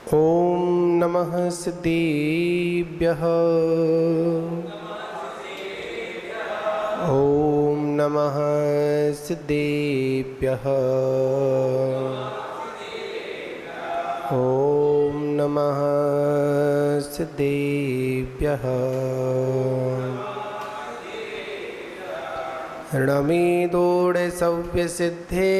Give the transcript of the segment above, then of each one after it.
ॐ नमः सिद्धेभ्यः। ॐ नमः सिद्धेभ्यः। ॐ नमः सिद्धेभ्यः। रणमेदोड़े सव्य सिद्धे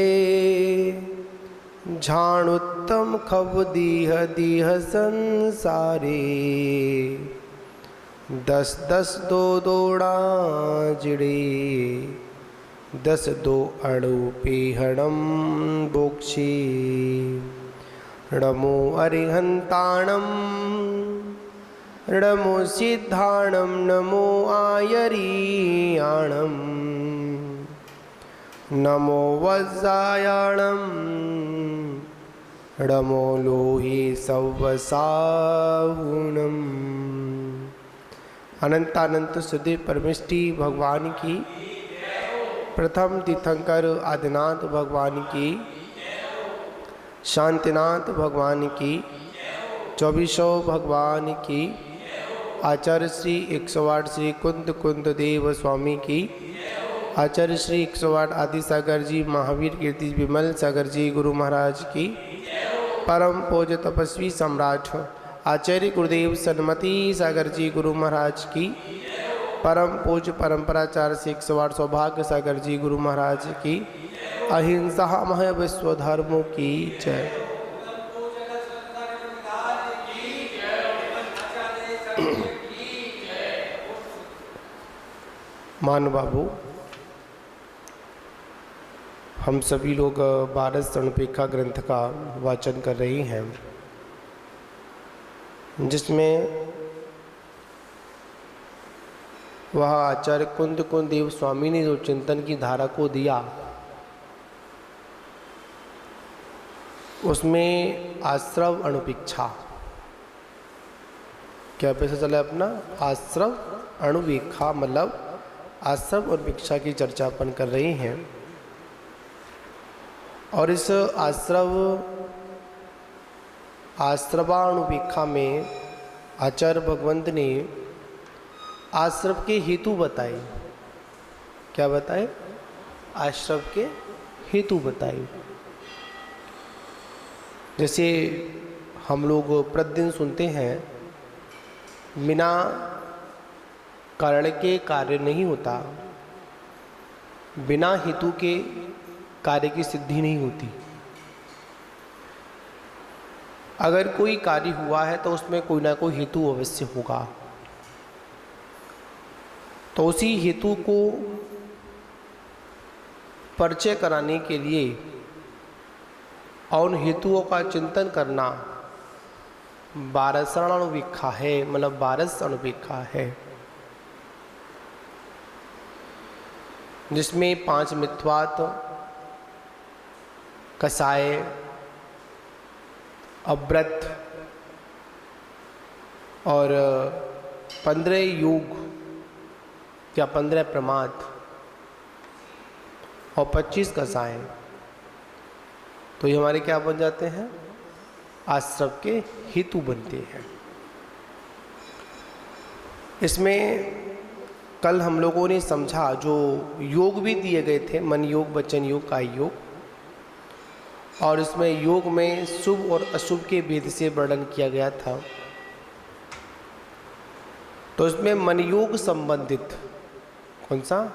झाणुत्तम खब दीह दीह संसारे। दस दस दो दौड़ा जिड़े दस दो अणु पेहणम बोक्षे। णमो अरिहंताणम णमो सिद्धाणम नमो आयरियाणम नमो वज्रायाणम णमो लोहे सवसाहुणम। अनंतानंत सुधीर परमेष्टि भगवान की, प्रथम तीर्थंकर आदिनाथ भगवान की, शांतिनाथ भगवान की, चौबीसों भगवान की, आचार्य श्री 108 श्री कुंद कुंद देव स्वामी की, आचार्य श्री 108 आदि सागर जी महावीर कीर्ति विमल सागर जी गुरु महाराज की, परम पूज्य तपस्वी सम्राट आचार्य गुरुदेव सन्मति सागर जी गुरु महाराज की, परम पूज्य परंपराचार्य श्री 108 सौभाग्य सागर जी गुरु महाराज की, अहिंसा मह विश्व धर्मों की जय। मान बाबू, हम सभी लोग भारत स्वर्णपेखा ग्रंथ का वाचन कर रहे हैं, जिसमें वह आचार्य कुंद कुंद देव स्वामी ने जो चिंतन की धारा को दिया, उसमें आश्रव अणुपेक्षा, क्या पैसा चला अपना आश्रव अणुपेक्षा, मतलब आश्रव और भिक्षा की चर्चा अपन कर रहे हैं। और इस आश्रवाणुपेक्षा में आचार्य भगवंत ने आश्रव के हेतु बताए। क्या बताए? आश्रव के हेतु बताए। जैसे हम लोग प्रतिदिन सुनते हैं, बिना कारण के कार्य नहीं होता, बिना हेतु के कार्य की सिद्धि नहीं होती। अगर कोई कार्य हुआ है तो उसमें कोई ना कोई हेतु अवश्य होगा। तो उसी हेतु को परिचय कराने के लिए और उन हेतुओं का चिंतन करना बारसाणानुपेक्षा है, मतलब बारस अणुपेक्षा है, जिसमें 5 मिथ्वात, कसाय, अव्रत और 15 योग या 15 प्रमाद और 25 कसाय, तो ये हमारे क्या बन जाते हैं? आश्रव के हेतु बनते हैं। इसमें कल हम लोगों ने समझा, जो योग भी दिए गए थे, मन योग, वचन योग, काय योग, और इसमें योग में शुभ और अशुभ के भेद से वर्णन किया गया था। तो इसमें मन योग संबंधित, कौन सा?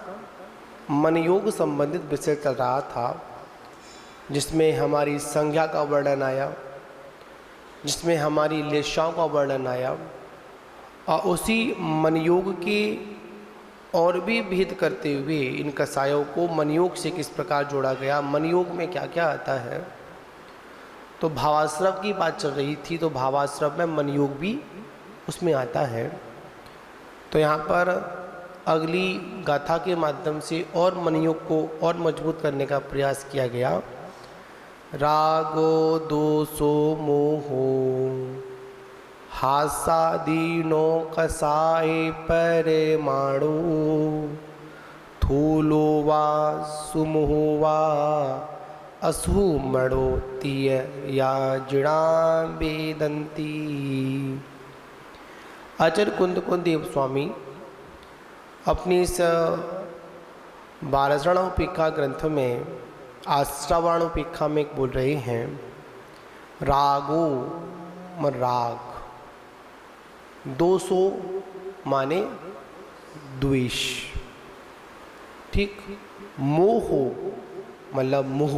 मन योग संबंधित विषय चल रहा था, जिसमें हमारी संज्ञा का वर्णन आया, जिसमें हमारी लेशाओं का वर्णन आया, और उसी मन योग के और भी भेद करते हुए इन कसायों को मन योग से किस प्रकार जोड़ा गया, मन योग में क्या क्या आता है। तो भावाश्रव की बात चल रही थी, तो भावाश्रव में मन योग भी उसमें आता है। तो यहाँ पर अगली गाथा के माध्यम से और मन योग को और मजबूत करने का प्रयास किया गया। रागो दोषो मोहो हासादीनो कसाय परमाणु थूलो वा सुमो वा असु मणोतीय या जिणा वेदंती। आचार्य कुंद स्वामी अपनी इस 12 श्रवणोपेक्षा ग्रंथ में आश्रवणोपेक्षा में बोल रहे हैं, रागो राग, 200 माने द्वेष, ठीक, मोह मतलब मोह,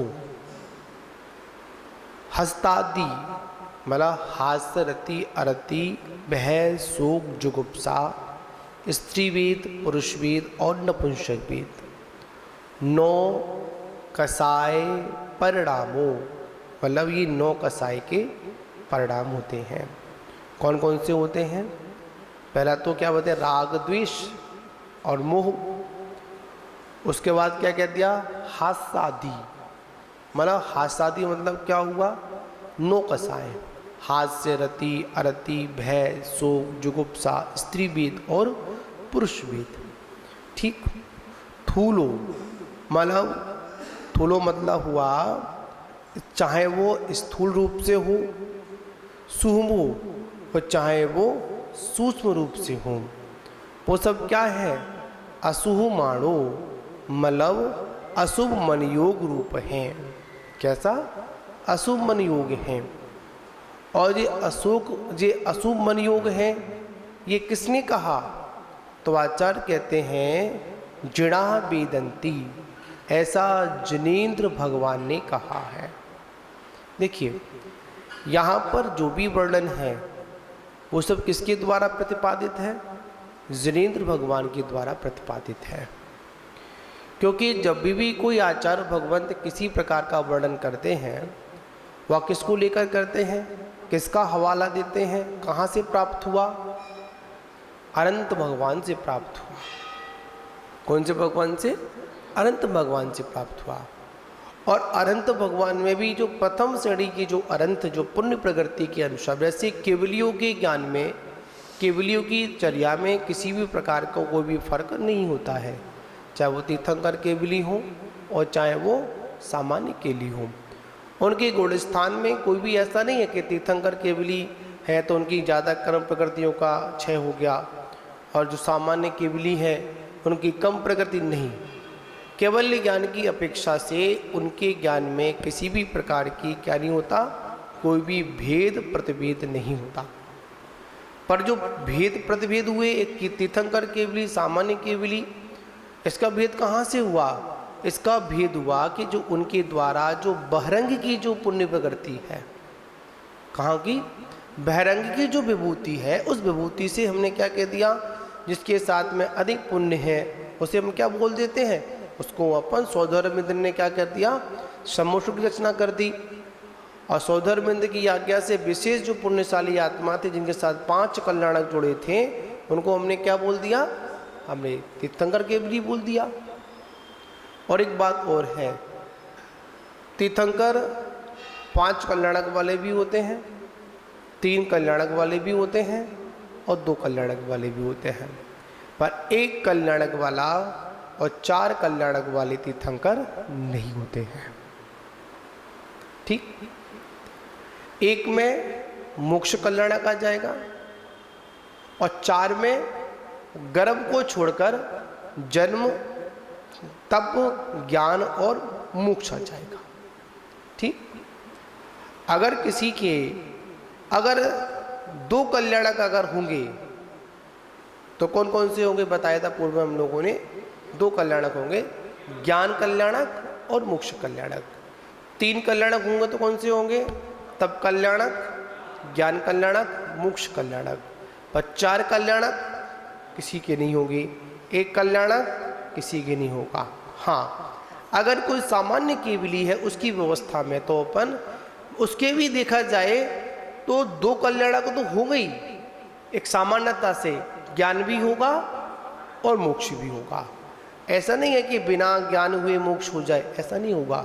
हस्तादि मतलब हास्य रति अरति भय शोक जुगुप्सा, स्त्रीवेद पुरुषवेद और नपुंसकवेद, 9 कसाय परिणामों मतलब ये 9 कसाय के परिणाम होते हैं। कौन कौन से होते हैं? पहला तो क्या बोलते हैं, राग द्वेष और मोह। उसके बाद क्या कह दिया, हास्यादि मतलब हास्यादि मतलब क्या हुआ, 9 कसाय, हास्य रति अरति भय शोक जुगुप्सा स्त्रीवेद और पुरुषवेद, ठीक। थूलो मतलब हुआ चाहे वो स्थूल रूप से हो, सूक्ष्म हो, और चाहे वो सूक्ष्म रूप से हो, वो सब क्या है, अशुभ माणो मतलब अशुभ मन योग रूप हैं। कैसा? अशुभ मन योग हैं। और ये अशुभ मन योग है, ये किसने कहा? तो आचार्य कहते हैं जिणा वेदंती, ऐसा जिनेन्द्र भगवान ने कहा है। देखिए यहाँ पर जो भी वर्णन है वो सब किसके द्वारा प्रतिपादित है? जिनेन्द्र भगवान के द्वारा प्रतिपादित है। क्योंकि जब भी कोई आचार्य भगवंत किसी प्रकार का वर्णन करते हैं, वह किसको लेकर करते हैं, किसका हवाला देते हैं, कहाँ से प्राप्त हुआ? अनंत भगवान से प्राप्त हुआ। कौन से भगवान से? अनंत भगवान से प्राप्त हुआ। और अनंत भगवान में भी जो प्रथम श्रेणी की जो अनंत जो पुण्य प्रकृति के अनुसार, जैसे केवलियों के ज्ञान में, केवलियों की चर्या में किसी भी प्रकार का कोई भी फर्क नहीं होता है, चाहे वो तीर्थंकर केवली हो और चाहे वो सामान्य केवली हो। उनके गुण स्थान में कोई भी ऐसा नहीं है कि तीर्थंकर केवली है तो उनकी ज़्यादा कर्म प्रकृतियों का क्षय हो गया और जो सामान्य केवली है उनकी कम प्रकृति नहीं। केवल ज्ञान की अपेक्षा से उनके ज्ञान में किसी भी प्रकार की क्या नहीं होता, कोई भी भेद प्रतिभेद नहीं होता। पर जो भेद प्रतिभेद हुए, एक की तीर्थंकर केवली सामान्य केवली, इसका भेद कहाँ से हुआ? इसका भेद हुआ कि जो उनके द्वारा जो बहरंग की जो पुण्य प्रकृति है, कहाँ की? बहरंग की जो विभूति है, उस विभूति से हमने क्या कह दिया, जिसके साथ में अधिक पुण्य है उसे हम क्या बोल देते हैं, उसको अपन सौधर्मिंद्र ने क्या कर दिया, सम्मोषण की रचना कर दी। और सौधर्मिंद्र की आज्ञा से विशेष जो पुण्यशाली आत्मा थे जिनके साथ 5 कल्याणक जुड़े थे, उनको हमने क्या बोल दिया, हमने तीर्थंकर केवली बोल दिया। और एक बात और है, तीर्थंकर 5 कल्याणक वाले भी होते हैं, 3 कल्याणक वाले भी होते हैं और 2 कल्याणक वाले भी होते हैं। पर 1 कल्याणक वाला और 4 कल्याणक वाले तीर्थंकर नहीं होते हैं, ठीक। 1 में मोक्ष कल्याणक आ जाएगा और 4 में गर्भ को छोड़कर जन्म तप ज्ञान और मोक्ष आ जाएगा, ठीक। अगर किसी के अगर 2 कल्याणक अगर होंगे तो कौन कौन से होंगे? बताया था पूर्व हम लोगों ने, 2 कल्याणक होंगे, ज्ञान कल्याणक और मोक्ष कल्याणक। 3 कल्याणक होंगे तो कौन से होंगे? तप कल्याणक, ज्ञान कल्याणक, मोक्ष कल्याणक। पर 4 कल्याणक किसी के नहीं होंगे, 1 कल्याणक किसी के नहीं होगा। हाँ, अगर कोई सामान्य केवली है उसकी व्यवस्था में तो अपन उसके भी देखा जाए तो 2 कल्याणक तो हो गई, एक सामान्यता से ज्ञान भी होगा और मोक्ष भी होगा। ऐसा नहीं है कि बिना ज्ञान हुए मोक्ष हो जाए, ऐसा नहीं होगा।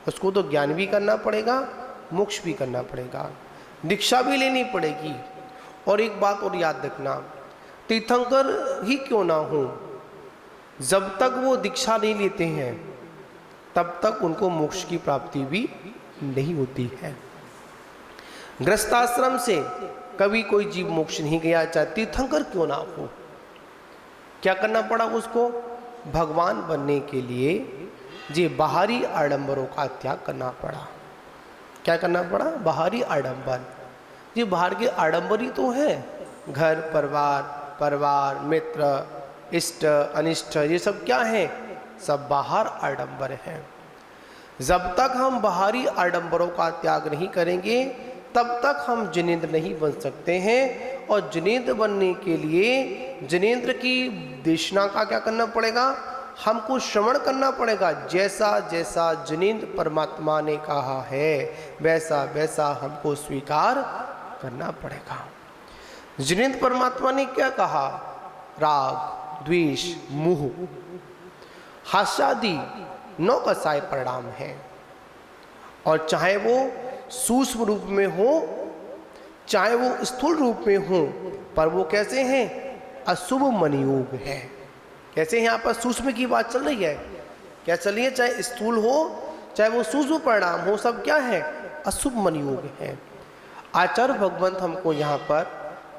उसको तो ज्ञान भी करना पड़ेगा, मोक्ष भी करना पड़ेगा, दीक्षा भी लेनी पड़ेगी। और एक बात और याद रखना, तीर्थंकर ही क्यों ना हो, जब तक वो दीक्षा नहीं लेते हैं तब तक उनको मोक्ष की प्राप्ति भी नहीं होती है। गृहस्थाश्रम से कभी कोई जीव मोक्ष नहीं गया, चाहे तीर्थंकर क्यों ना हो। क्या करना पड़ा उसको? भगवान बनने के लिए जी बाहरी आडंबरों का त्याग करना पड़ा। क्या करना पड़ा? बाहरी आडंबर। ये बाहर के आडंबर ही तो है, घर परिवार मित्र इष्ट अनिष्ट, ये सब क्या है? सब बाहर आडंबर हैं। जब तक हम बाहरी आडंबरों का त्याग नहीं करेंगे तब तक हम जिनेंद्र नहीं बन सकते हैं। और जिनेंद्र बनने के लिए जिनेंद्र की देशना का क्या करना पड़ेगा? हमको श्रवण करना पड़ेगा। जैसा जैसा जिनेंद्र परमात्मा ने कहा है वैसा वैसा हमको स्वीकार करना पड़ेगा। जिनेंद्र परमात्मा ने क्या कहा? राग द्वेष मोह हास्यादि 9 कसाय परिणाम है। और चाहे वो सूक्ष्म रूप में हो चाहे वो स्थूल रूप में हो, पर वो कैसे हैं? अशुभ मनयोग है। कैसे यहाँ पर सूक्ष्म की बात चल रही है? क्या चल रही है? चाहे स्थूल हो चाहे वो सूक्ष्म परिणाम हो, सब क्या है? अशुभ मनयोग है। आचार्य भगवंत हमको यहाँ पर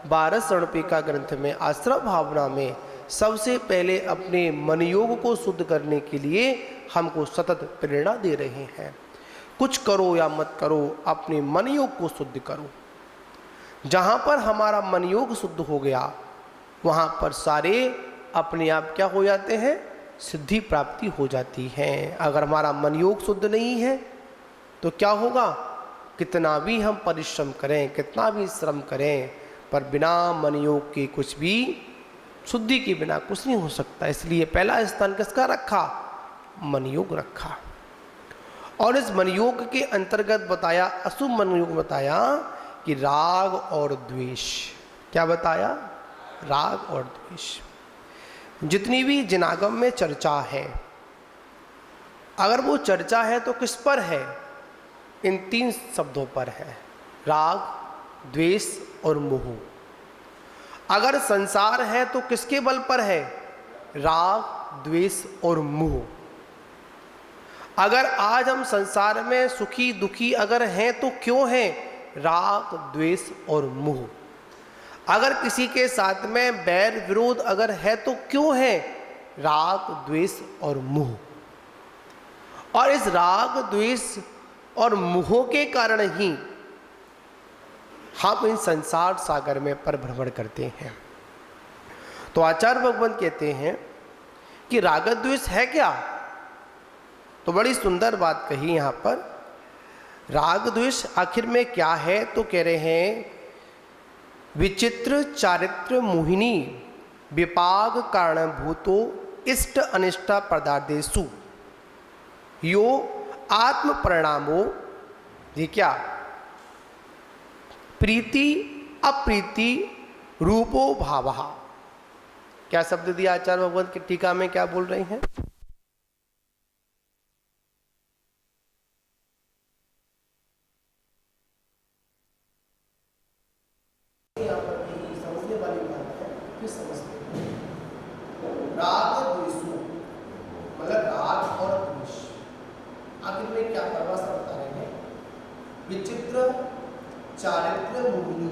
12 स्वर्णपिका ग्रंथ में आश्रय भावना में सबसे पहले अपने मनयोग को शुद्ध करने के लिए हमको सतत प्रेरणा दे रहे हैं। कुछ करो या मत करो, अपने मनयोग को शुद्ध करो। जहाँ पर हमारा मनयोग शुद्ध हो गया वहाँ पर सारे अपने आप क्या हो जाते हैं? सिद्धि प्राप्ति हो जाती है। अगर हमारा मनयोग शुद्ध नहीं है तो क्या होगा? कितना भी हम परिश्रम करें, कितना भी श्रम करें, पर बिना मनयोग के कुछ भी, शुद्धि के बिना कुछ नहीं हो सकता। इसलिए पहला स्थान किसका रखा? मनयोग रखा। और इस मनयोग के अंतर्गत बताया, अशुभ मनयोग बताया कि राग और द्वेष। क्या बताया? राग और द्वेष। जितनी भी जिनागम में चर्चा है, अगर वो चर्चा है तो किस पर है? इन 3 शब्दों पर है, राग द्वेष और मोह। अगर संसार है तो किसके बल पर है? राग द्वेष और मोह। अगर आज हम संसार में सुखी दुखी अगर हैं तो क्यों हैं? राग द्वेष और मोह। अगर किसी के साथ में बैर विरोध अगर है तो क्यों है? राग द्वेष और मोह। और इस राग द्वेष और मोह के कारण ही हम इन संसार सागर में परिभ्रमण करते हैं। तो आचार्य भगवंत कहते हैं कि राग द्वेष है क्या? तो बड़ी सुंदर बात कही यहाँ पर। राग द्वेष आखिर में क्या है? तो कह रहे हैं विचित्र चारित्र मोहिनी विपाक कारणभूतो इष्ट अनिष्ट पदार्थेषु यो आत्म परिणामो, ये क्या? प्रीति अप्रीति रूपो भावः। क्या शब्द दिया आचार्य भगवंत की टीका में? क्या बोल रहे हैं? राग द्वेषु मतलब राग और द्वेष, आखिर में क्या परिभाषा बता रहे हैं? विचित्र चारित्र मोहिनी।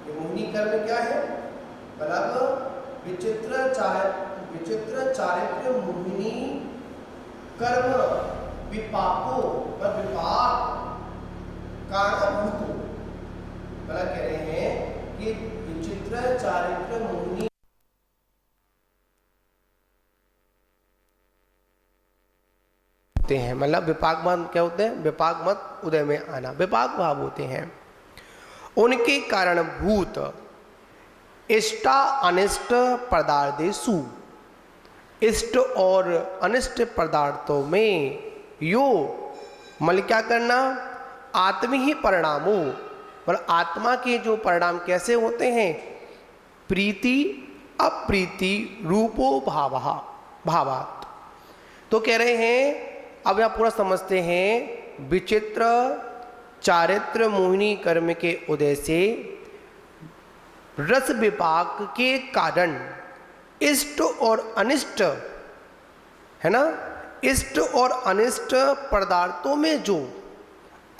ये मोहिनी कर्म क्या है? मतलब विचित्र चारित्र मोहिनी कर्म विपाको और विपाक कारणभूतो। मतलब कह रहे हैं कि विचित्र चारित्र मोहिनी हैं, मतलब विपाक मत क्या होते हैं? विपाक मत उदय में आना, विपाक भाव होते हैं। उनके कारणभूत इष्ट अनिष्ट पदार्थेषु, इष्ट और अनिष्ट पदार्थों में यो मतलब क्या करना? आत्म ही परिणामो, मतलब आत्मा के जो परिणाम कैसे होते हैं? प्रीति अप्रीति रूपो भावः भावात्। तो कह रहे हैं, अब यह पूरा समझते हैं, विचित्र चारित्र मोहिनी कर्म के उदय से रस विपाक के कारण इष्ट और अनिष्ट है ना, इष्ट और अनिष्ट पदार्थों में जो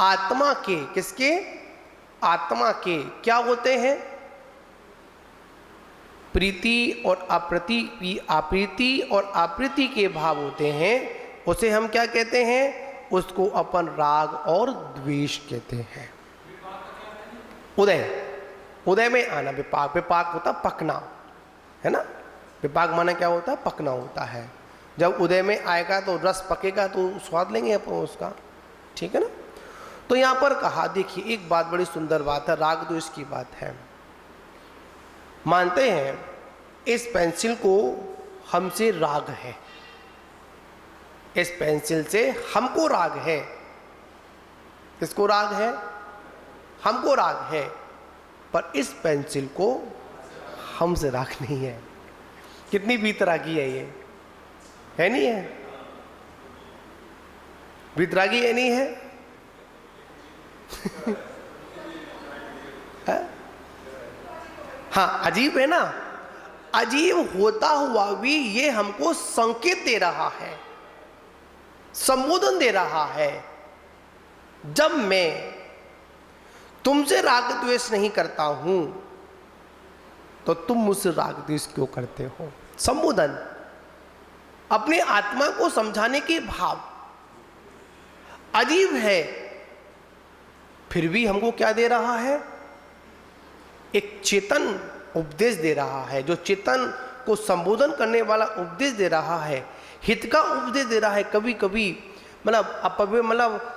आत्मा के, किसके, आत्मा के क्या होते हैं, प्रीति और अप्रीति और अप्रीति के भाव होते हैं, उसे हम क्या कहते हैं, उसको अपन राग और द्वेष कहते हैं। उदय में आना, विपाक होता पकना, है ना। विपाक माना क्या होता है, पकना होता है। जब उदय में आएगा तो रस पकेगा तो स्वाद लेंगे अपन उसका, ठीक है ना। तो यहाँ पर कहा, देखिए एक बात बड़ी सुंदर बात है, राग द्वेष की बात है। मानते हैं इस पेंसिल को हमसे राग है, इस पेंसिल से हमको राग है। किसको राग है, हमको राग है, पर इस पेंसिल को हमसे राग नहीं है। कितनी बीतरागी है ये, है नहीं है, बीतरागी है नहीं है, हाँ अजीब है ना। अजीब होता हुआ भी ये हमको संकेत दे रहा है, संबोधन दे रहा है। जब मैं तुमसे राग द्वेष नहीं करता हूं तो तुम मुझसे राग द्वेष क्यों करते हो। संबोधन, अपने आत्मा को समझाने के भाव। अजीब है, फिर भी हमको क्या दे रहा है, एक चेतन उपदेश दे रहा है। जो चेतन को संबोधन करने वाला उपदेश दे रहा है, हित का उपदेश दे रहा है। कभी कभी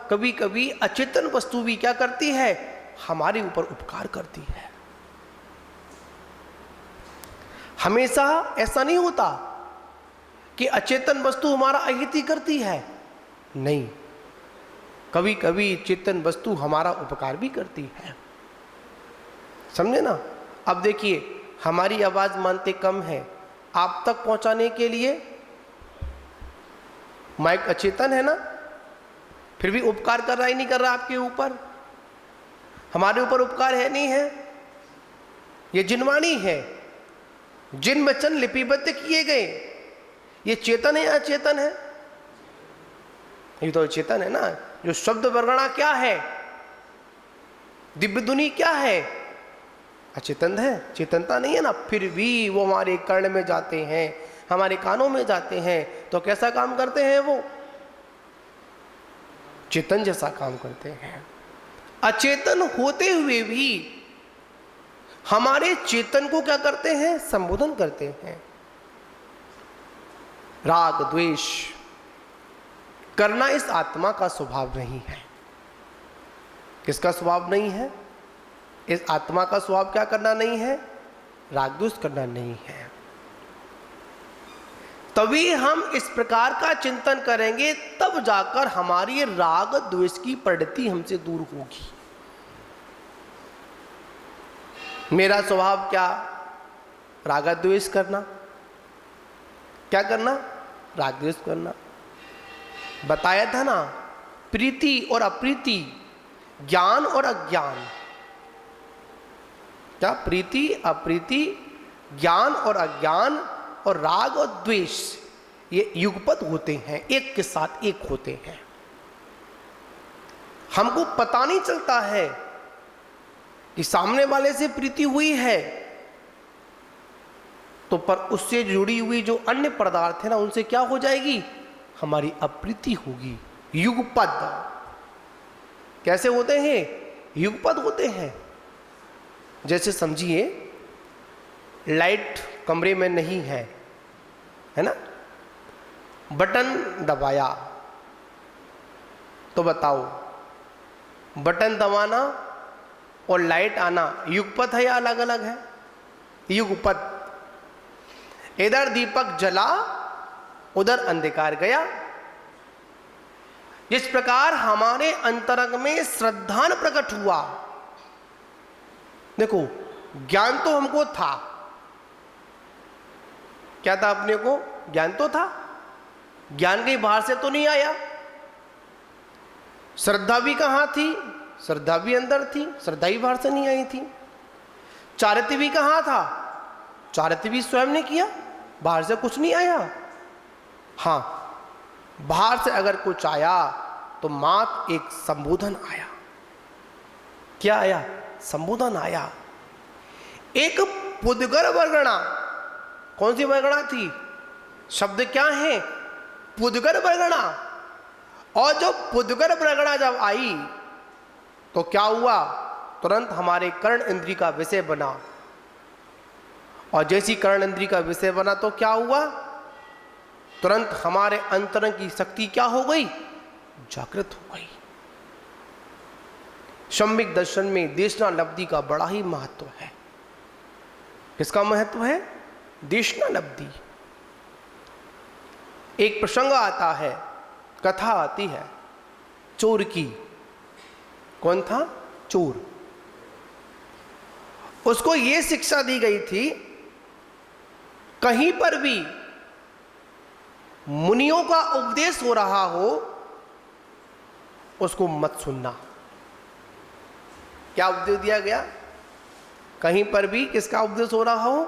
कभी कभी अचेतन वस्तु भी क्या करती है, हमारे ऊपर उपकार करती है। हमेशा ऐसा नहीं होता कि अचेतन वस्तु हमारा अहित ही करती है, नहीं, कभी कभी चेतन वस्तु हमारा उपकार भी करती है, समझे ना। अब देखिए, हमारी आवाज मानते कम है, आप तक पहुंचाने के लिए माइक अचेतन है ना, फिर भी उपकार कर रहा ही नहीं कर रहा आपके ऊपर। हमारे ऊपर उपकार है नहीं है, ये जिनवाणी है, जिन वचन लिपिबद्ध किए गए, ये चेतन है या अचेतन है, ये तो चेतन है ना। जो शब्द वर्णना क्या है, दिव्य धुनी क्या है, अचेतन है, चेतनता नहीं है ना। फिर भी वो हमारे कर्ण में जाते हैं, हमारे कानों में जाते हैं, तो कैसा काम करते हैं, वो चेतन जैसा काम करते हैं। अचेतन होते हुए भी हमारे चेतन को क्या करते हैं, संबोधन करते हैं। राग द्वेष करना इस आत्मा का स्वभाव नहीं है। किसका स्वभाव नहीं है, इस आत्मा का स्वभाव क्या करना नहीं है, राग द्वेष करना नहीं है। तभी हम इस प्रकार का चिंतन करेंगे, तब जाकर हमारी राग द्वेष की प्रवृत्ति हमसे दूर होगी। मेरा स्वभाव क्या, राग द्वेष करना, क्या करना, राग द्वेष करना। बताया था ना, प्रीति और अप्रीति, ज्ञान और अज्ञान, क्या प्रीति अप्रीति, ज्ञान और अज्ञान और राग और द्वेष, ये युगपत होते हैं, एक के साथ एक होते हैं। हमको पता नहीं चलता है कि सामने वाले से प्रीति हुई है तो पर उससे जुड़ी हुई जो अन्य पदार्थ है ना, उनसे क्या हो जाएगी, हमारी अप्रीति होगी। युगपद कैसे होते हैं, युगपद होते हैं। जैसे समझिए, लाइट कमरे में नहीं है, है ना, बटन दबाया, तो बताओ बटन दबाना और लाइट आना युगपत है या अलग अलग है, युगपत। इधर दीपक जला, उधर अंधकार गया। जिस प्रकार हमारे अंतरंग में श्रद्धा प्रकट हुआ, देखो ज्ञान तो हमको था, क्या था अपने को, ज्ञान तो था, ज्ञान कहीं बाहर से तो नहीं आया। श्रद्धा भी कहां थी, श्रद्धा भी अंदर थी, श्रद्धा ही बाहर से नहीं आई थी। चारित्र्य भी कहां था, चारित्र्य भी स्वयं ने किया, बाहर से कुछ नहीं आया। हाँ, बाहर से अगर कुछ आया तो मात्र एक संबोधन आया। क्या आया? संबोधन आया। एक पुद्गर वर्गणा। कौन सी वर्गणा थी? शब्द क्या है? पुद्गर वर्गणा। और जब पुद्गर वर्गणा जब आई तो क्या हुआ? तुरंत हमारे कर्ण इंद्रिय का विषय बना। और जैसी कर्ण इंद्रिय का विषय बना तो क्या हुआ? तुरंत हमारे अंतरंग की शक्ति क्या हो गई? जागृत हो गई। सम्यक दर्शन में देशना लब्धि का बड़ा ही महत्व है। किसका महत्व है? देशना लब्धि। एक प्रसंग आता है, कथा आती है चोर की। कौन था? चोर। उसको यह शिक्षा दी गई थी, कहीं पर भी मुनियों का उपदेश हो रहा हो उसको मत सुनना। क्या उपदेश दिया गया? कहीं पर भी किसका उपदेश हो रहा हो?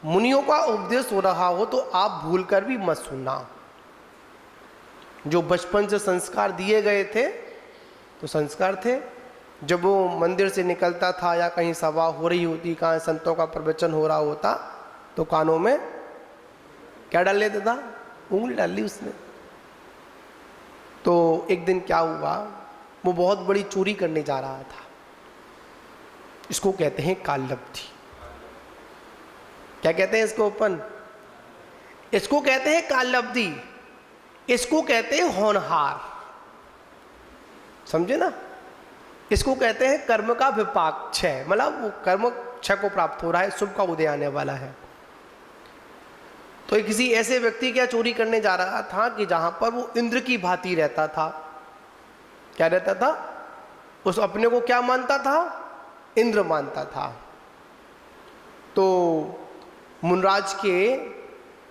मुनियों का उपदेश हो रहा हो तो आप भूलकर भी मत सुनना। जो बचपन से संस्कार दिए गए थे तो संस्कार थे, जब वो मंदिर से निकलता था या कहीं सभा हो रही होती, कहाँ संतों का प्रवचन हो रहा होता, तो कानों में क्या डाल लेता था? उंगली डाल ली उसने। तो एक दिन क्या हुआ, वो बहुत बड़ी चोरी करने जा रहा था। इसको कहते हैं काल लब्धि। क्या कहते हैं इसको अपन? इसको कहते हैं काल लब्धि। इसको कहते हैं होनहार। समझे ना? इसको कहते हैं कर्म का विपाक क्षय, मतलब वो कर्म क्षय को प्राप्त हो रहा है, शुभ का उदय आने वाला है। तो किसी ऐसे व्यक्ति क्या चोरी करने जा रहा था कि जहां पर वो इंद्र की भांति रहता था। क्या रहता था? उस अपने को क्या मानता था? इंद्र मानता था। तो मुनराज के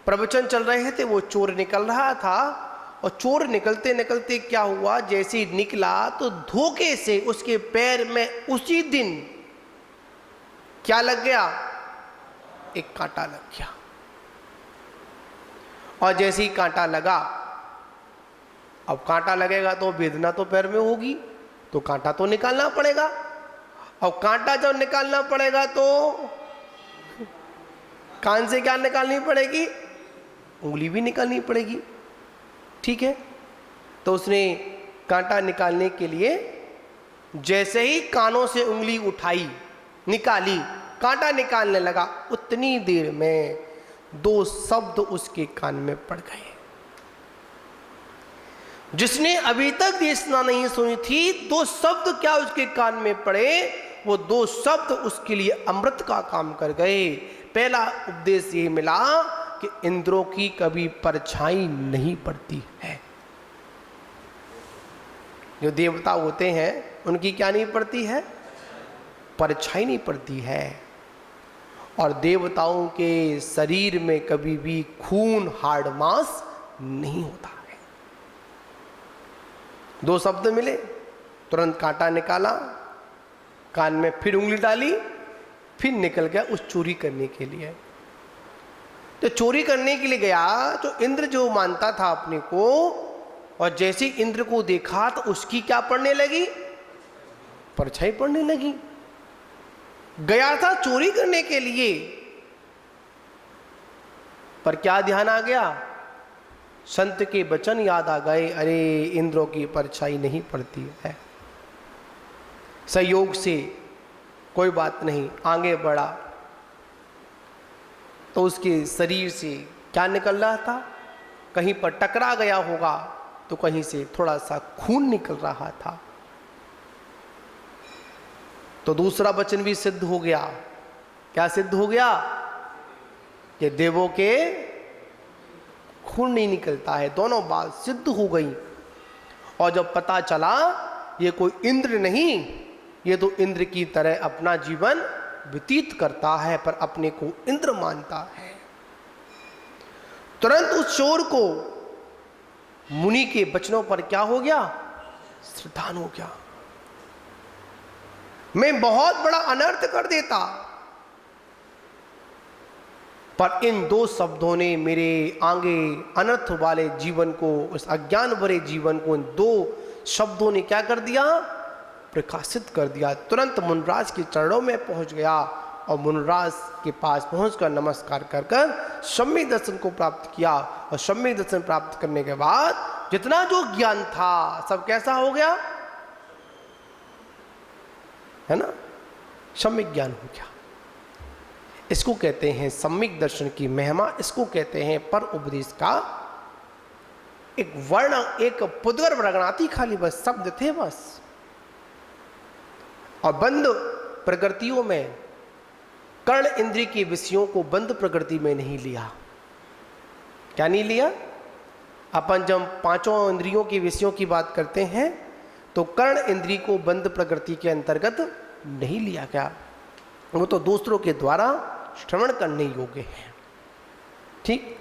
प्रवचन चल रहे थे, वो चोर निकल रहा था। और चोर निकलते निकलते क्या हुआ, जैसे ही निकला तो धोखे से उसके पैर में उसी दिन क्या लग गया? एक कांटा लग गया। और जैसे ही कांटा लगा, अब कांटा लगेगा तो वेदना तो पैर में होगी, तो कांटा तो निकालना पड़ेगा। और कांटा जब निकालना पड़ेगा तो कान से क्या निकालनी पड़ेगी? उंगली भी निकालनी पड़ेगी। ठीक है? तो उसने कांटा निकालने के लिए जैसे ही कानों से उंगली उठाई, निकाली, कांटा निकालने लगा, उतनी देर में दो शब्द उसके कान में पड़ गए। जिसने अभी तक देशना नहीं सुनी थी, दो शब्द क्या उसके कान में पड़े, वो दो शब्द उसके लिए अमृत का काम कर गए। पहला उपदेश ये मिला कि इंद्रों की कभी परछाई नहीं पड़ती है। जो देवता होते हैं उनकी क्या नहीं पड़ती है? परछाई नहीं पड़ती है। और देवताओं के शरीर में कभी भी खून, हाड़, मांस नहीं होता है। दो शब्द मिले, तुरंत कांटा निकाला, कान में फिर उंगली डाली, फिर निकल गया उस चोरी करने के लिए। तो चोरी करने के लिए गया तो इंद्र जो मानता था अपने को, और जैसे इंद्र को देखा तो उसकी क्या पड़ने लगी? परछाई पड़ने लगी। गया था चोरी करने के लिए, पर क्या ध्यान आ गया? संत के वचन याद आ गए, अरे इंद्रों की परछाई नहीं पड़ती है। संयोग से कोई बात नहीं, आगे बढ़ा तो उसके शरीर से क्या निकल रहा था? कहीं पर टकरा गया होगा तो कहीं से थोड़ा सा खून निकल रहा था। तो दूसरा वचन भी सिद्ध हो गया। क्या सिद्ध हो गया? कि देवों के खून नहीं निकलता है। दोनों बात सिद्ध हो गई। और जब पता चला ये कोई इंद्र नहीं, ये तो इंद्र की तरह अपना जीवन व्यतीत करता है पर अपने को इंद्र मानता है, तुरंत उस चोर को मुनि के वचनों पर क्या हो गया? श्रद्धान हो गया। मैं बहुत बड़ा अनर्थ कर देता, पर इन दो शब्दों ने मेरे आगे अनर्थ वाले जीवन को, उस अज्ञान भरे जीवन को इन दो शब्दों ने क्या कर दिया? प्रकाशित कर दिया। तुरंत मुनराज के चरणों में पहुंच गया और मुनराज के पास पहुंचकर नमस्कार कर कर सम्यक दर्शन को प्राप्त किया। और सम्यक दर्शन प्राप्त करने के बाद जितना जो ज्ञान था सब कैसा हो गया, है ना? सम्यक ज्ञान हो गया। इसको कहते हैं सम्यक दर्शन की महिमा, इसको कहते हैं पर उपदेश का एक वर्ण, एक पुद्गर प्रगणाति, खाली बस शब्द थे बस। और बंद प्रकृतियों में कर्ण इंद्रिय के विषयों को बंद प्रकृति में नहीं लिया। क्या नहीं लिया? अपन जब पांचों इंद्रियों के विषयों की बात करते हैं तो कर्ण इंद्रिय को बंद प्रकृति के अंतर्गत नहीं लिया गया। वो तो दूसरों के द्वारा श्रवण करने योग्य है। ठीक,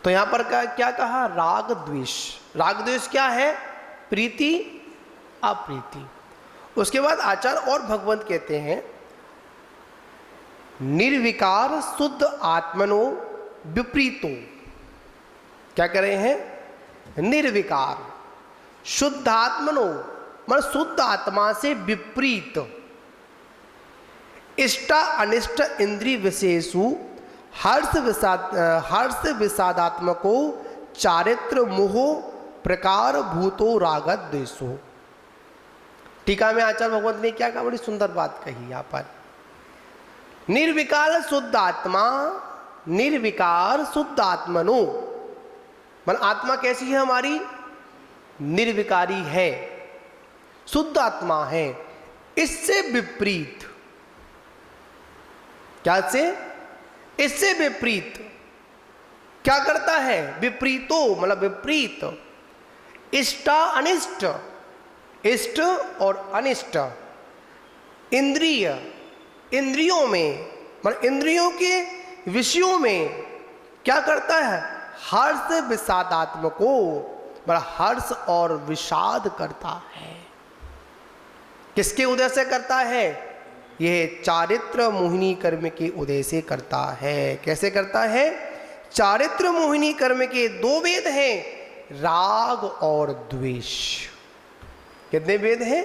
तो यहां पर क्या कहा? राग द्वेष। राग द्वेष क्या है? प्रीति अप्रीति। उसके बाद आचार्य और भगवंत कहते हैं निर्विकार शुद्ध आत्मनो विपरीतो। क्या कह रहे हैं? निर्विकार शुद्ध आत्मनो, मतलब शुद्ध आत्मा से विपरीत इष्ट अनिष्ट इंद्रिय विशेषु हर्ष विषादात्मको चारित्र मोह प्रकार भूतो रागत द्वेषो। टीका में आचार्य भगवंत ने क्या कहा? बड़ी सुंदर बात कही यहाँ पर। निर्विकार शुद्ध आत्मा, निर्विकार शुद्ध आत्मनो, मतलब आत्मा कैसी है हमारी? निर्विकारी है, शुद्ध आत्मा है। इससे विपरीत, क्या से? इससे विपरीत क्या करता है? विपरीतो मतलब विपरीत, इष्ट अनिष्ट, इष्ट और अनिष्ट इंद्रिय, इंद्रियों में मतलब इंद्रियों के विषयों में क्या करता है? हर्ष विषादात्मको, मतलब हर्ष और विषाद करता है। किसके उदय से करता है? यह चारित्र मोहिनी कर्म के उदय से करता है। कैसे करता है? चारित्र मोहिनी कर्म के दो वेद हैं, राग और द्वेष। कितने वेद हैं?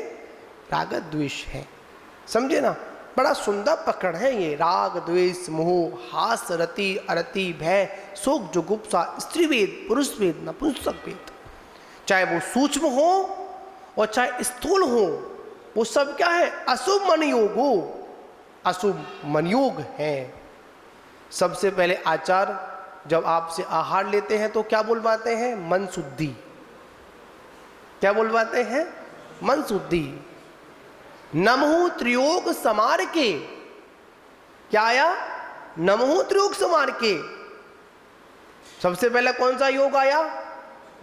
राग द्वेष है। समझे ना? बड़ा सुंदर पकड़ है ये। राग द्वेष मोह हास रति अरति भय शोक जुगुप्सा, स्त्री वेद पुरुष वेद नपुंसक वेद, चाहे वो सूक्ष्म हो और चाहे स्थूल हो, वो सब क्या है? अशुभ मन योग हो, अशुभ मन योग है। सबसे पहले आचार्य जब आपसे आहार लेते हैं तो क्या बोलवाते हैं? मन शुद्धि। क्या बोलवाते हैं? मन शुद्धि। नमहु त्रियोग समार के, क्या आया? नमहु त्रियोग समार के। सबसे पहले कौन सा योग आया?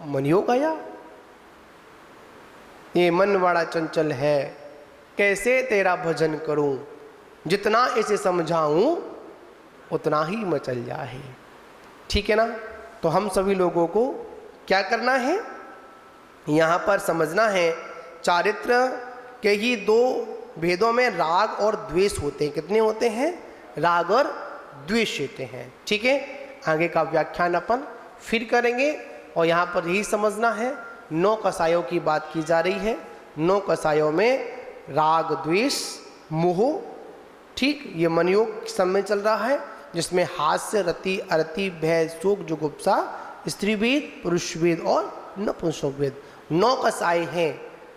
मन योग आया। ये मन बड़ा चंचल है, कैसे तेरा भजन करूं, जितना इसे समझाऊं उतना ही मचल जाए। ठीक है ना? तो हम सभी लोगों को क्या करना है? यहां पर समझना है चारित्र के ही दो भेदों में राग और द्वेष होते हैं। कितने होते हैं? राग और द्वेष होते हैं। ठीक है, आगे का व्याख्यान अपन फिर करेंगे। और यहाँ पर यही समझना है 9 कसायों की बात की जा रही है। 9 कसायों में राग द्वेष मोह, ठीक, ये मनयोग समय चल रहा है, जिसमें हास्य रति अरति भय शोक जुगुप्सा स्त्री वेद पुरुष वेद और नपुंसक वेद 9 कसाय हैं।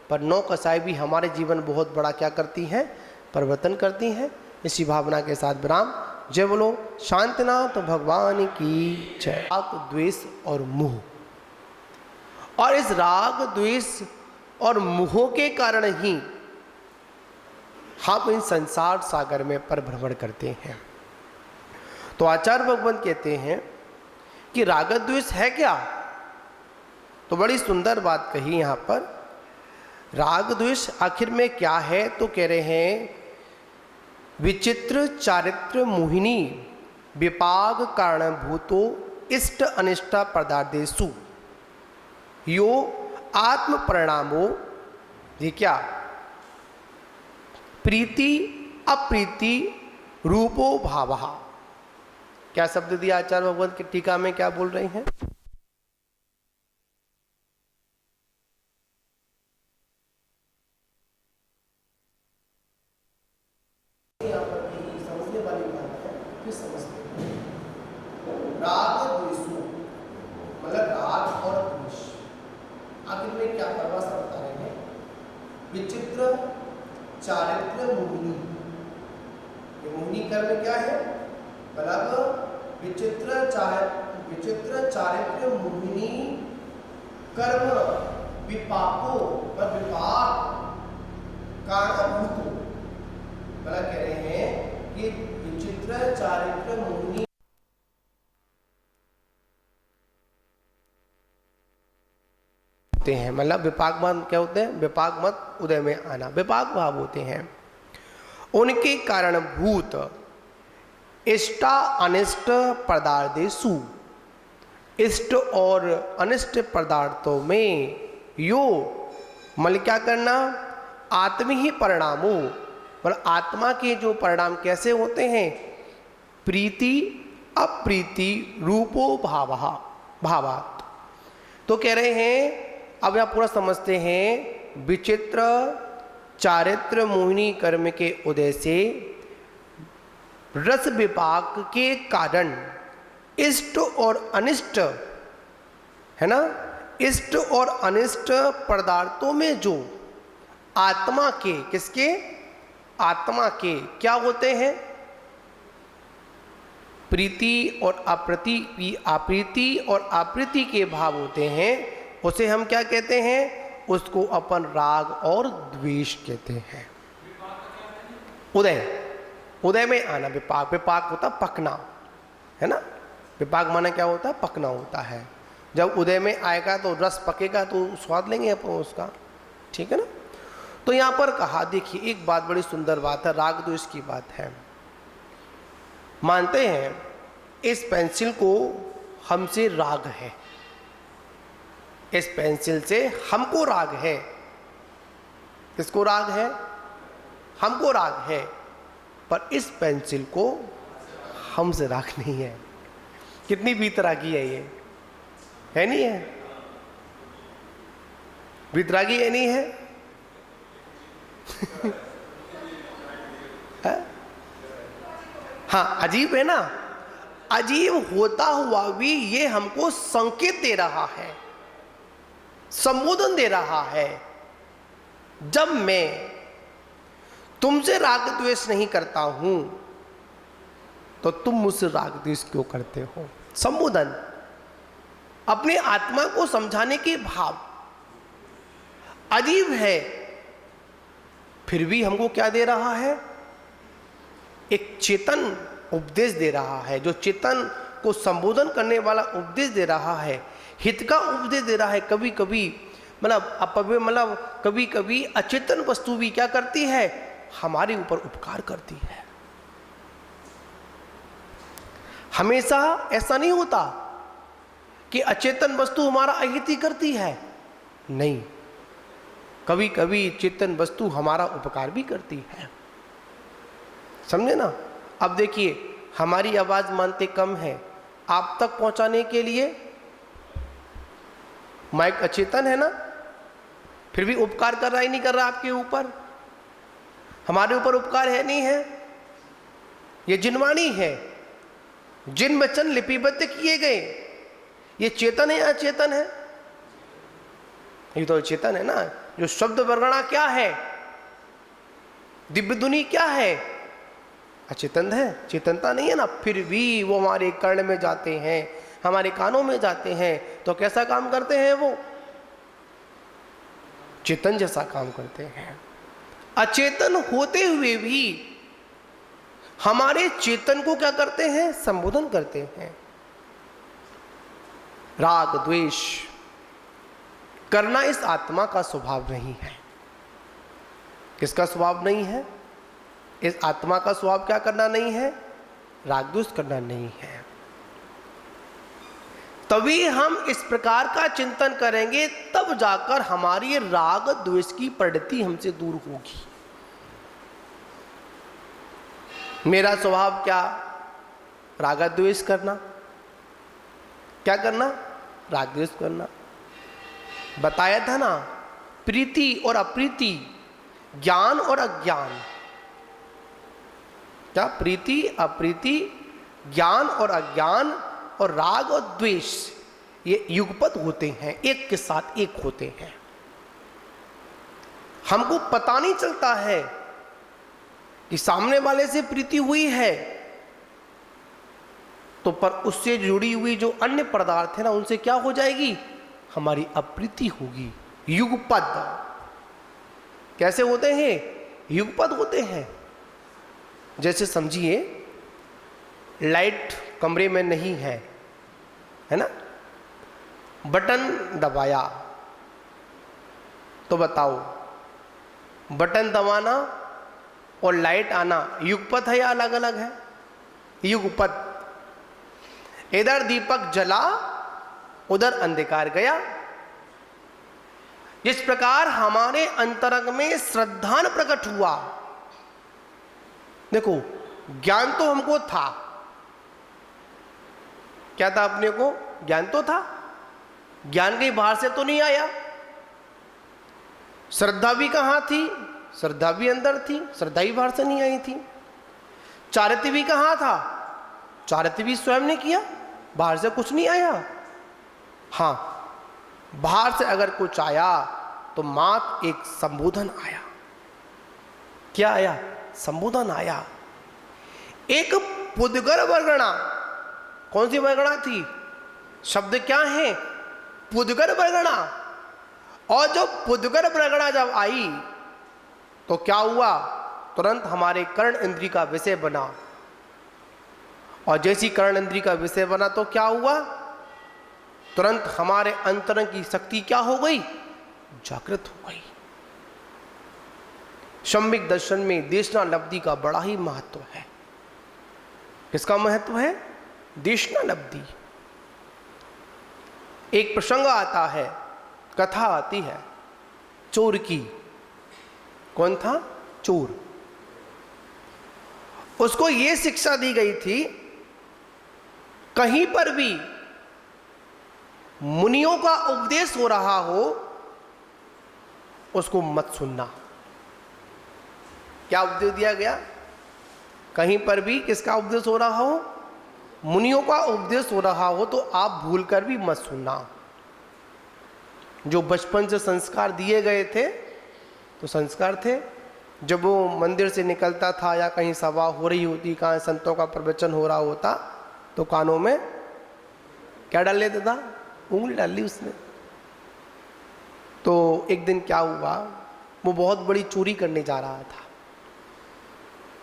पर 9 कसाई भी हमारे जीवन बहुत बड़ा क्या करती हैं? परिवर्तन करती हैं। इसी भावना के साथ विराम। जय बोलो शांतिनाथ भगवान की जय। राग द्वेष और मोह, और इस राग द्वेष और मोह के कारण ही हम इन संसार सागर में परिभ्रमण करते हैं। तो आचार्य भगवंत कहते हैं कि राग द्वेष है क्या? तो बड़ी सुंदर बात कही यहाँ पर। राग द्वेष आखिर में क्या है? तो कह रहे हैं विचित्र चारित्र मोहिनी विपाग कारणभूतो इष्ट अनिष्ट पदार्थेषु यो आत्म परिणामो, ये क्या? प्रीति अप्रीति रूपो भावः। क्या शब्द दिया आचार्य भगवत की टीका में, क्या बोल रहे हैं? समझने वाली बात है कि समझते राग द्वेषो मतलब राग और द्वेष, आखिर में क्या परिभाषा बता रहे हैं? विचित्र चारित्र मोहिनी। ये मोहिनी कर्म क्या है? मतलब विचित्र चारित्र मोहिनी कर्म विपाको और विपाक कारणभूत। मतलब कह रहे हैं कि विचित्र चारित्र मोहिनी हैं, मतलब विपाक मत क्या होते हैं? विपाक मत उदय में आना, विपाक भाव होते हैं। उनके कारणभूत इष्टा अनिष्ट पदार्थेषु, इष्ट और अनिष्ट पदार्थों में यो मतलब क्या करना? आत्म ही परिणामो, मतलब आत्मा के जो परिणाम कैसे होते हैं? प्रीति अप्रीति रूपो भावात। तो कह रहे हैं, अब यहां पूरा समझते हैं, विचित्र चारित्र मोहिनी कर्म के उदय से रस विपाक के कारण इष्ट और अनिष्ट, है ना, इष्ट और अनिष्ट पदार्थों में जो आत्मा के, किसके? आत्मा के क्या होते हैं? प्रीति और अप्रीति और अप्रीति के भाव होते हैं, उसे हम क्या कहते हैं? उसको अपन राग और द्वेष कहते हैं। उदय, उदय में आना। विपाक, विपाक होता पकना, है ना? विपाक माना क्या होता है? पकना होता है। जब उदय में आएगा तो रस पकेगा तो स्वाद लेंगे अपन उसका, ठीक है ना? तो यहां पर कहा, देखिए एक बात बड़ी सुंदर बात है, राग द्वेष की बात है। मानते हैं इस पेंसिल को हमसे राग है, इस पेंसिल से हमको राग है। किसको राग है? हमको राग है, पर इस पेंसिल को हमसे राग नहीं है। कितनी वीतरागी है ये, है नहीं है? वीतरागी है नहीं है? हाँ, अजीब है ना? अजीब होता हुआ भी ये हमको संकेत दे रहा है, संबोधन दे रहा है। जब मैं तुमसे राग द्वेष नहीं करता हूं तो तुम मुझसे राग द्वेष क्यों करते हो? संबोधन, अपने आत्मा को समझाने के भाव। अजीब है, फिर भी हमको क्या दे रहा है? एक चेतन उपदेश दे रहा है, जो चेतन को संबोधन करने वाला उपदेश दे रहा है, हित का उपदेश दे रहा है। कभी कभी मतलब कभी कभी अचेतन वस्तु भी क्या करती है? हमारे ऊपर उपकार करती है। हमेशा ऐसा नहीं होता कि अचेतन वस्तु हमारा अहित ही करती है, नहीं, कभी कभी चेतन वस्तु हमारा उपकार भी करती है। समझे ना? अब देखिए, हमारी आवाज मानते कम है, आप तक पहुंचाने के लिए माइक अचेतन है ना, फिर भी उपकार कर रहा ही नहीं कर रहा आपके ऊपर। हमारे ऊपर उपकार है नहीं है? ये जिनवाणी है, जिन वचन लिपिबद्ध किए गए, ये चेतन है या अचेतन है? ये तो चेतन है ना। जो शब्द वर्णना क्या है? दिव्य धुनी क्या है? अचेतन है, चेतनता नहीं है ना। फिर भी वो हमारे कर्ण में जाते हैं, हमारे कानों में जाते हैं, तो कैसा काम करते हैं? वो चेतन जैसा काम करते हैं। अचेतन होते हुए भी हमारे चेतन को क्या करते हैं? संबोधन करते हैं। राग द्वेष करना इस आत्मा का स्वभाव नहीं है। किसका स्वभाव नहीं है? इस आत्मा का स्वभाव क्या करना नहीं है? राग द्वेष करना नहीं है। तभी हम इस प्रकार का चिंतन करेंगे, तब जाकर हमारी राग द्वेष की प्रवृत्ति हमसे दूर होगी। मेरा स्वभाव क्या? राग द्वेष करना। क्या करना? राग द्वेष करना। बताया था ना, प्रीति और अप्रीति, ज्ञान और अज्ञान। क्या? प्रीति अप्रीति, ज्ञान और अज्ञान, और राग और द्वेष, ये युगपत होते हैं, एक के साथ एक होते हैं। हमको पता नहीं चलता है कि सामने वाले से प्रीति हुई है तो पर उससे जुड़ी हुई जो अन्य पदार्थ है ना, उनसे क्या हो जाएगी? हमारी अप्रीति होगी। युगपद कैसे होते हैं? युगपद होते हैं। जैसे समझिए, लाइट कमरे में नहीं है ना, बटन दबाया, तो बताओ, बटन दबाना और लाइट आना युगपत है या अलग अलग है? युगपत। इधर दीपक जला, उधर अंधकार गया। इस प्रकार हमारे अंतरंग में श्रद्धा प्रकट हुआ। देखो, ज्ञान तो हमको था। क्या था? अपने को ज्ञान तो था, ज्ञान कहीं बाहर से तो नहीं आया। श्रद्धा भी कहां थी? श्रद्धा भी अंदर थी, श्रद्धा ही बाहर से नहीं आई थी। चारित्र्य भी कहां था? चारित्र्य भी स्वयं ने किया, बाहर से कुछ नहीं आया। हां, बाहर से अगर कुछ आया तो मात्र एक संबोधन आया। क्या आया? संबोधन आया। एक पुद्गर वर्गणा। कौन सी वर्गणा थी? शब्द क्या है? पुद्गर वर्गणा। और जो पुद्गर वर्गणा जब आई तो क्या हुआ? तुरंत हमारे कर्ण इंद्रिय का विषय बना। और जैसी कर्ण इंद्रिय का विषय बना तो क्या हुआ? तुरंत हमारे अंतरंग की शक्ति क्या हो गई? जागृत हो गई। सम्यक दर्शन में देशनालब्धि का बड़ा ही महत्व है। किसका महत्व है? देशनालब्धि। एक प्रसंग आता है, कथा आती है चोर की। कौन था? चोर। उसको यह शिक्षा दी गई थी, कहीं पर भी मुनियों का उपदेश हो रहा हो उसको मत सुनना। क्या उपदेश दिया गया? कहीं पर भी किसका उपदेश हो रहा हो? मुनियों का उपदेश हो रहा हो तो आप भूलकर भी मत सुनना। जो बचपन से संस्कार दिए गए थे तो संस्कार थे, जब वो मंदिर से निकलता था या कहीं सभा हो रही होती, कहाँ संतों का प्रवचन हो रहा होता, तो कानों में क्या डाल लेता था? उंगली डाल ली उसने। तो एक दिन क्या हुआ, वो बहुत बड़ी चोरी करने जा रहा था।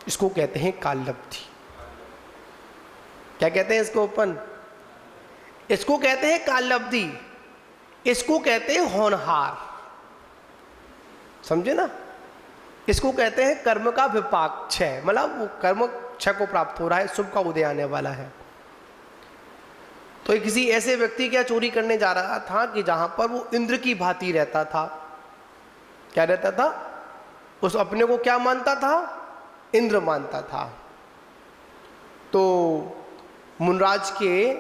इसको कहते हैं काललब्धि। क्या कहते हैं इसको अपन? इसको कहते हैं काललब्धि। इसको कहते हैं होनहार। समझे ना? इसको कहते हैं कर्म का विपाक क्षय, मतलब वो कर्म क्षय को प्राप्त हो रहा है, शुभ का उदय आने वाला है। तो किसी ऐसे व्यक्ति क्या चोरी करने जा रहा था कि जहां पर वो इंद्र की भांति रहता था। क्या रहता था? उस अपने को क्या मानता था? इंद्र मानता था। तो मुनराज के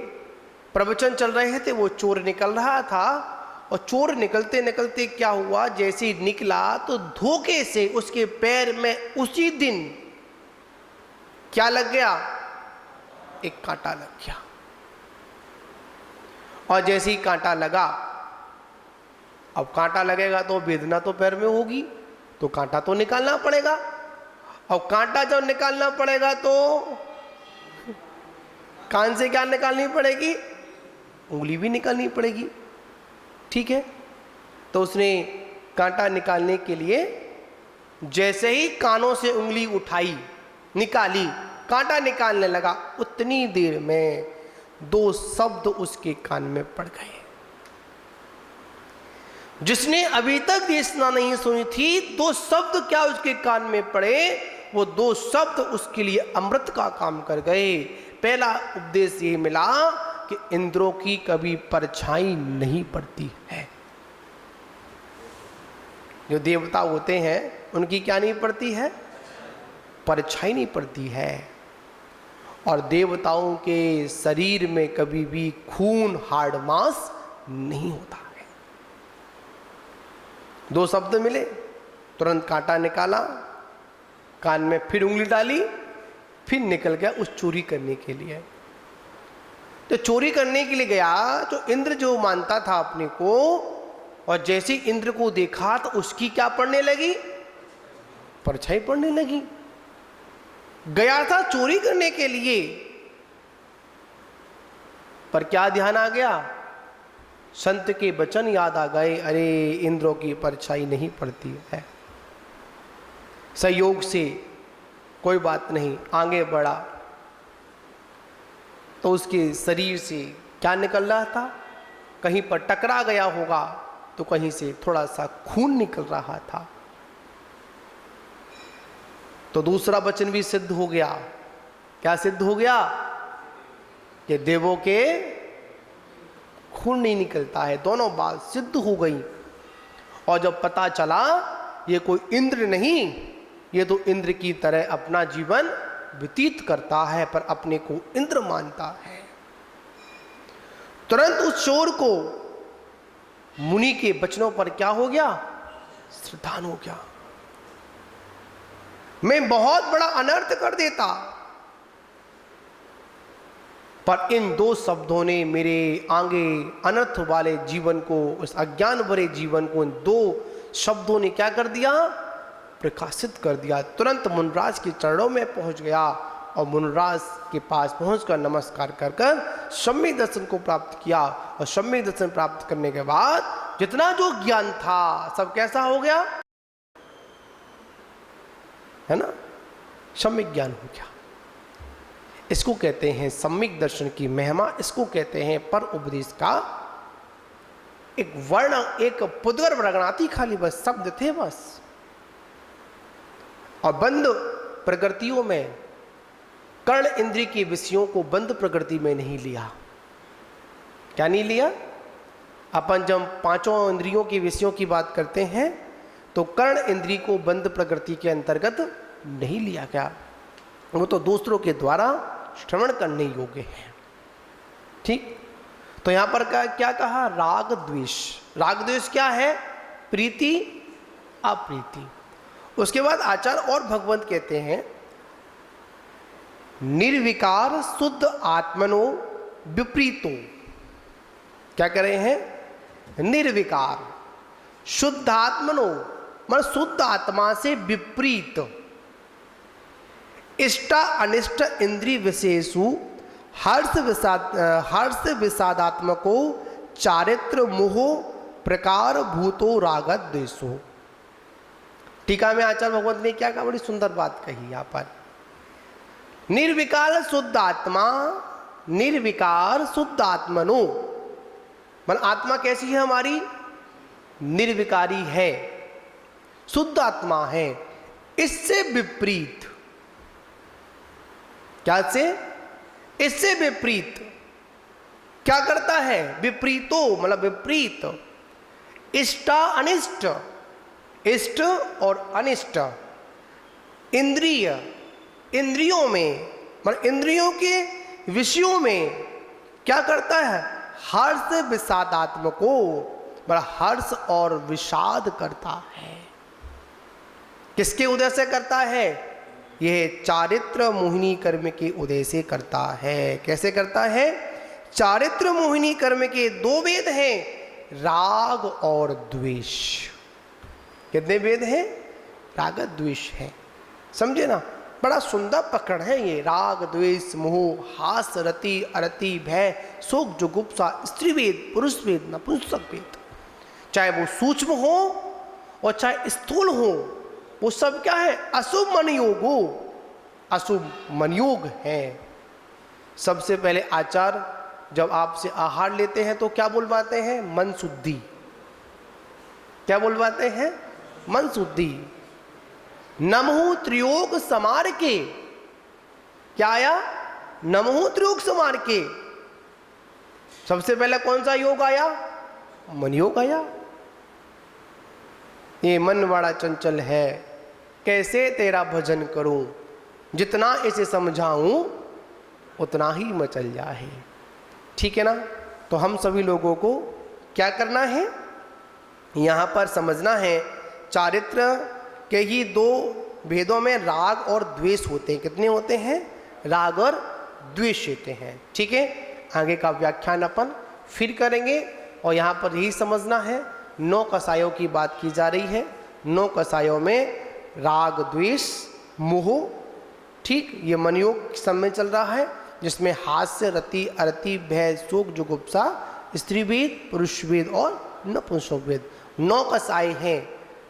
प्रवचन चल रहे थे, वो चोर निकल रहा था, और चोर निकलते निकलते क्या हुआ, जैसे ही निकला तो धोखे से उसके पैर में उसी दिन क्या लग गया? एक कांटा लग गया। और जैसे ही कांटा लगा, अब कांटा लगेगा तो वेदना तो पैर में होगी, तो कांटा तो निकालना पड़ेगा। और कांटा जब निकालना पड़ेगा तो कान से क्या निकालनी पड़ेगी? उंगली भी निकालनी पड़ेगी। ठीक है? तो उसने कांटा निकालने के लिए जैसे ही कानों से उंगली उठाई, निकाली, कांटा निकालने लगा, उतनी देर में दो शब्द उसके कान में पड़ गए। जिसने अभी तक देशना नहीं सुनी थी, दो शब्द क्या उसके कान में पड़े, वो दो शब्द उसके लिए अमृत का काम कर गए। पहला उपदेश ये मिला कि इंद्रों की कभी परछाई नहीं पड़ती है। जो देवता होते हैं उनकी क्या नहीं पड़ती है? परछाई नहीं पड़ती है। और देवताओं के शरीर में कभी भी खून हाड़ मांस नहीं होता है। दो शब्द मिले, तुरंत कांटा निकाला, कान में फिर उंगली डाली, फिर निकल गया उस चोरी करने के लिए। तो चोरी करने के लिए गया तो इंद्र जो मानता था अपने को, और जैसे इंद्र को देखा तो उसकी क्या पड़ने लगी, परछाई पड़ने लगी। गया था चोरी करने के लिए, पर क्या ध्यान आ गया, संत के वचन याद आ गए, अरे इंद्रों की परछाई नहीं पड़ती है। संयोग से कोई बात नहीं, आगे बढ़ा तो उसके शरीर से क्या निकल रहा था, कहीं पर टकरा गया होगा तो कहीं से थोड़ा सा खून निकल रहा था। तो दूसरा वचन भी सिद्ध हो गया। क्या सिद्ध हो गया कि देवों के खून नहीं निकलता है। दोनों बात सिद्ध हो गई। और जब पता चला ये कोई इंद्र नहीं, ये तो इंद्र की तरह अपना जीवन व्यतीत करता है पर अपने को इंद्र मानता है, तुरंत उस चोर को मुनि के वचनों पर क्या हो गया, श्रद्धान हो गया। मैं बहुत बड़ा अनर्थ कर देता, पर इन दो शब्दों ने मेरे आगे अनर्थ वाले जीवन को, उस अज्ञान भरे जीवन को, इन दो शब्दों ने क्या कर दिया, प्रकाशित कर दिया। तुरंत मुनराज के चरणों में पहुंच गया और मुनराज के पास पहुंचकर नमस्कार कर सम्यक दर्शन को प्राप्त किया। और सम्यक दर्शन प्राप्त करने के बाद जितना जो ज्ञान था सब कैसा हो गया, है ना, सम्यक ज्ञान हो गया। इसको कहते हैं सम्यक दर्शन की महिमा, इसको कहते हैं पर उपदेश का एक वर्ण, एक पुद्गर वर्णाती, खाली बस शब्द थे बस। और बंद प्रकृतियों में कर्ण इंद्रिय के विषयों को बंद प्रकृति में नहीं लिया। क्या नहीं लिया? अपन जब पांचों इंद्रियों के विषयों की बात करते हैं तो कर्ण इंद्रिय को बंद प्रकृति के अंतर्गत नहीं लिया गया, वो तो दूसरों के द्वारा श्रवण करने योग्य है। ठीक, तो यहां पर क्या कहा, राग द्वेष। राग द्वेष क्या है, प्रीति अप्रीति। उसके बाद आचार्य और भगवंत कहते हैं निर्विकार शुद्ध आत्मनो विपरीतो। क्या कह रहे हैं, निर्विकार शुद्ध आत्मनो, मतलब शुद्ध आत्मा से विपरीत, इष्ट अनिष्ट इंद्रिय विशेषु हर्ष विषादात्मको चारित्र मोह प्रकार भूतो रागत द्वेषो। टीका में आचार्य भगवंत ने क्या कहा, बड़ी सुंदर बात कही यहाँ पर। निर्विकार शुद्ध आत्मा, निर्विकार शुद्ध आत्मनो, मन आत्मा कैसी है हमारी, निर्विकारी है, शुद्ध आत्मा है। इससे विपरीत, क्या से, इससे विपरीत क्या करता है, विपरीतो मतलब विपरीत, इष्ट अनिष्ट, इष्ट और अनिष्ट इंद्रिय, इंद्रियों में मतलब इंद्रियों के विषयों में क्या करता है, हर्ष विषादात्मको, मतलब हर्ष और विषाद करता है। किसके उदय से करता है, यह चारित्र मोहिनी कर्म के उदय से करता है। कैसे करता है, चारित्र मोहिनी कर्म के दो वेद हैं, राग और द्वेष। कितने वेद हैं, राग द्वेष है, समझे ना, बड़ा सुंदर पकड़ है ये। राग द्वेष मोह हास रति अरति भय शोक जुगुप्सा, स्त्री वेद पुरुष वेद नपुंसक वेद, चाहे वो सूक्ष्म हो और चाहे स्थूल हो, वो सब क्या है, अशुभ मन योग हो, अशुभ मन योग है। सबसे पहले आचार्य जब आपसे आहार लेते हैं तो क्या बोलवाते हैं, मन शुद्धि। क्या बोलवाते हैं, मन शुद्धि। नमहु त्रियोग समार के, क्या आया, नमहु त्रियोग समार के। सबसे पहले कौन सा योग आया, मन योग आया। ये मन बड़ा चंचल है, कैसे तेरा भजन करूं, जितना इसे समझाऊं उतना ही मचल जाए। ठीक है ना। तो हम सभी लोगों को क्या करना है, यहाँ पर समझना है चारित्र के ही दो भेदों में राग और द्वेष होते हैं। कितने होते हैं? राग और द्वेष होते हैं। ठीक है, आगे का व्याख्यान अपन फिर करेंगे। और यहाँ पर यही समझना है 9 कसायों की बात की जा रही है। 9 कसायों में राग द्वेष मोह, ठीक, ये मनयोग समय चल रहा है, जिसमें हास्य रति अरति भय शोक जुगुप्सा स्त्री भेद पुरुष भेद और नपुंसक भेद 9 कसाय हैं।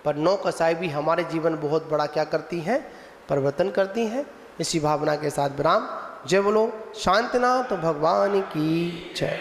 पर 9 कसाय भी हमारे जीवन बहुत बड़ा क्या करती हैं? परिवर्तन करती हैं। इसी भावना के साथ विराम। जय बोलो शांतिनाथ भगवान की जय।